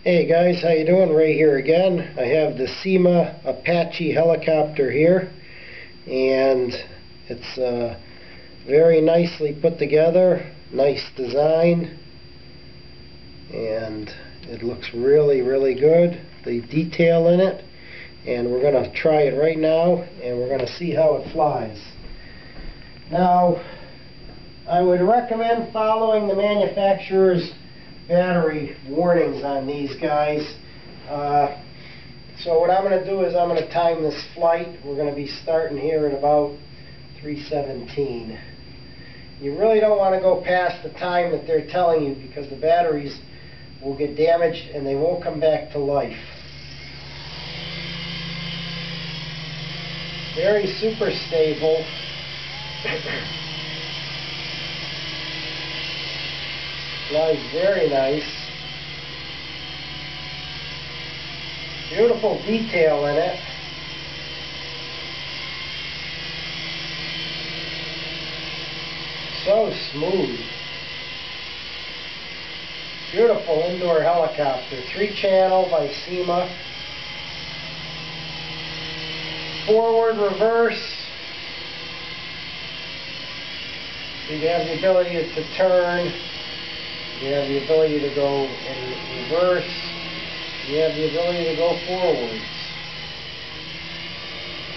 Hey guys, how you doing? Ray here again. I have the SYMA Apache helicopter here, and it's very nicely put together, nice design, and it looks really good, the detail in it. And we're going to try it right now, and we're going to see how it flies. Now, I would recommend following the manufacturer's battery warnings on these guys. So what I'm going to do is I'm going to time this flight. We're going to be starting here at about 3:17. You really don't want to go past the time that they're telling you, because the batteries will get damaged and they won't come back to life. Very super stable. Flies very nice. Beautiful detail in it. So smooth. Beautiful indoor helicopter. 3-channel by SYMA. Forward, reverse. You have the ability to turn. You have the ability to go in reverse. You have the ability to go forwards.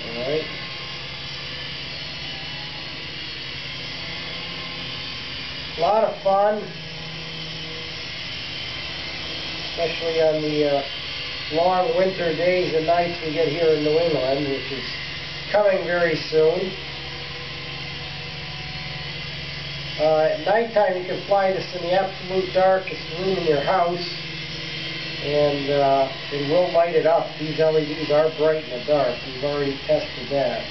Alright. A lot of fun, especially on the long winter days and nights we get here in New England, which is coming very soon. At nighttime you can fly this in the absolute darkest room in your house, and it will light it up. These LEDs are bright in the dark. We've already tested that.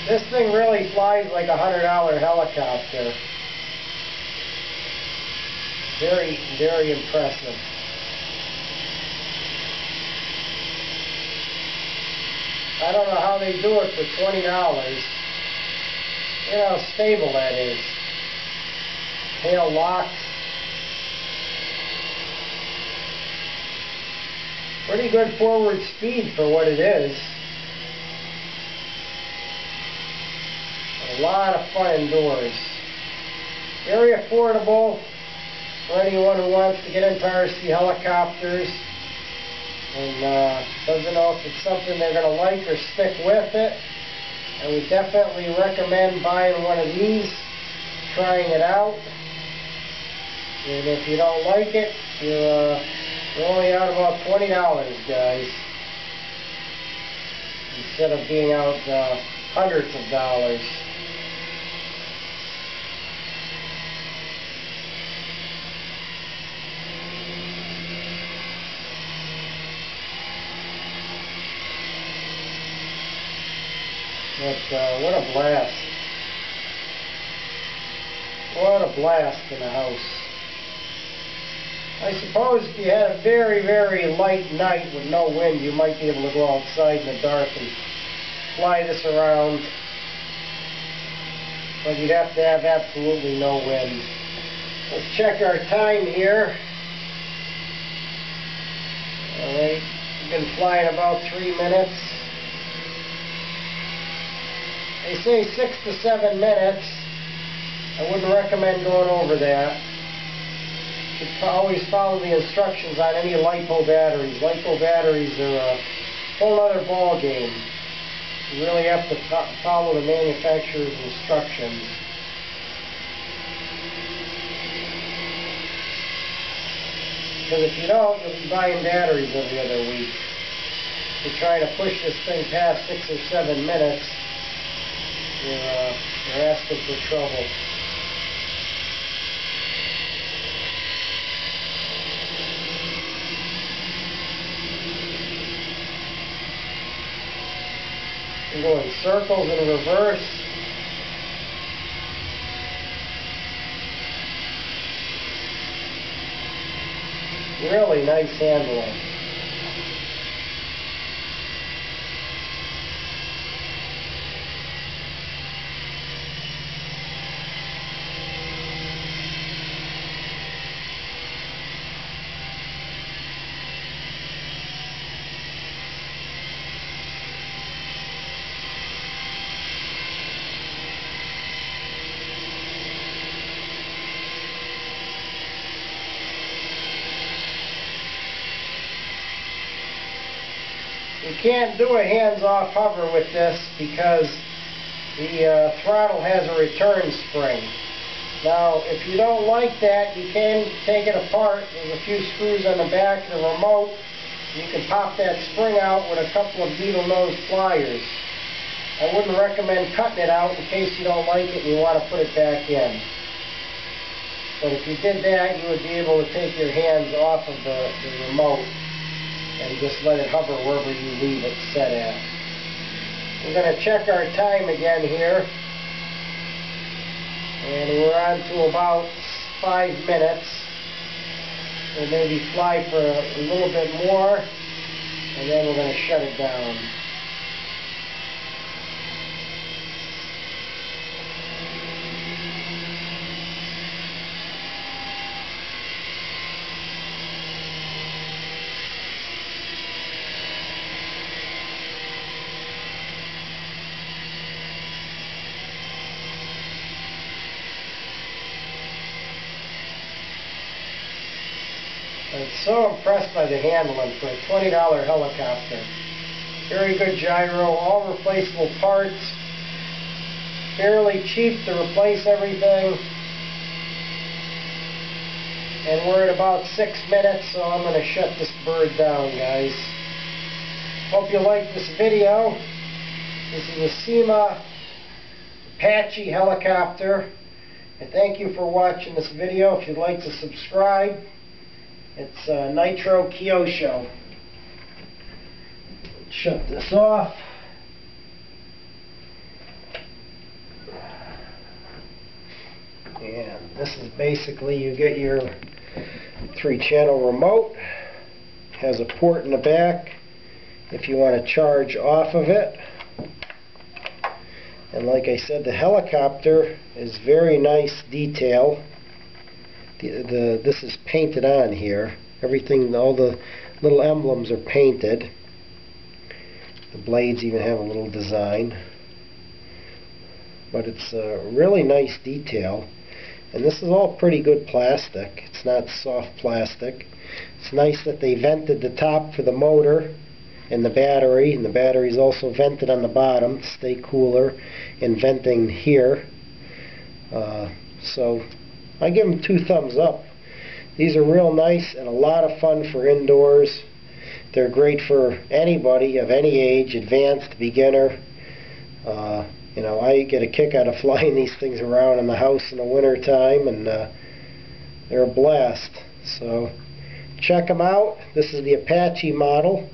This thing really flies like a $100 helicopter. Very impressive. I don't know how they do it for $20. You know how stable that is. Tail locked. Pretty good forward speed for what it is. A lot of fun indoors. Very affordable for anyone who wants to get into RC helicopters and doesn't know if it's something they're going to like or stick with it. I would definitely recommend buying one of these, trying it out. And if you don't like it, you're only out about $20, guys, instead of being out hundreds of dollars. But what a blast. What a blast in the house. I suppose if you had a very light night with no wind, you might be able to go outside in the dark and fly this around. But you'd have to have absolutely no wind. Let's check our time here. Alright, we've been flying about 3 minutes. They say 6 to 7 minutes. I wouldn't recommend going over that. You should always follow the instructions on any LiPo batteries. LiPo batteries are a whole other ball game. You really have to follow the manufacturer's instructions. Because if you don't, you'll be buying batteries every other week. If you're trying to push this thing past 6 or 7 minutes, you're asking for trouble. You go in circles in reverse. Really nice handling. can't do a hands-off hover with this because the throttle has a return spring. Now, if you don't like that, you can take it apart. There's a few screws on the back of the remote. You can pop that spring out with a couple of needle nose pliers. I wouldn't recommend cutting it out in case you don't like it and you want to put it back in. But if you did that, you would be able to take your hands off of the remote and just let it hover wherever you leave it set at. We're going to check our time again here. And we're on to about 5 minutes. We'll maybe fly for a little bit more, and then we're going to shut it down. I'm so impressed by the handling for a $20 helicopter. Very good gyro, all replaceable parts, fairly cheap to replace everything. And we're at about 6 minutes, so I'm going to shut this bird down, guys. Hope you like this video. This is a syma Apache helicopter. And thank you for watching this video. If you'd like to subscribe, it's Nitro Kyosho. Shut this off. And this is basically, you get your 3-channel remote. Has a port in the back if you want to charge off of it. And like I said, the helicopter is very nice detail. This is painted on here. Everything, all the little emblems are painted. The blades even have a little design. But it's a really nice detail. And this is all pretty good plastic. It's not soft plastic. It's nice that they vented the top for the motor and the battery is also vented on the bottom to stay cooler, and venting here. So I give them 2 thumbs up. These are real nice and a lot of fun for indoors. They're great for anybody of any age, advanced, beginner. You know, I get a kick out of flying these things around in the house in the winter time, and they're a blast. So check them out. This is the Apache model.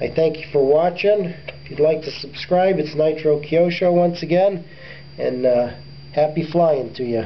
I thank you for watching. If you'd like to subscribe, it's Nitro Kyosho once again, and happy flying to you.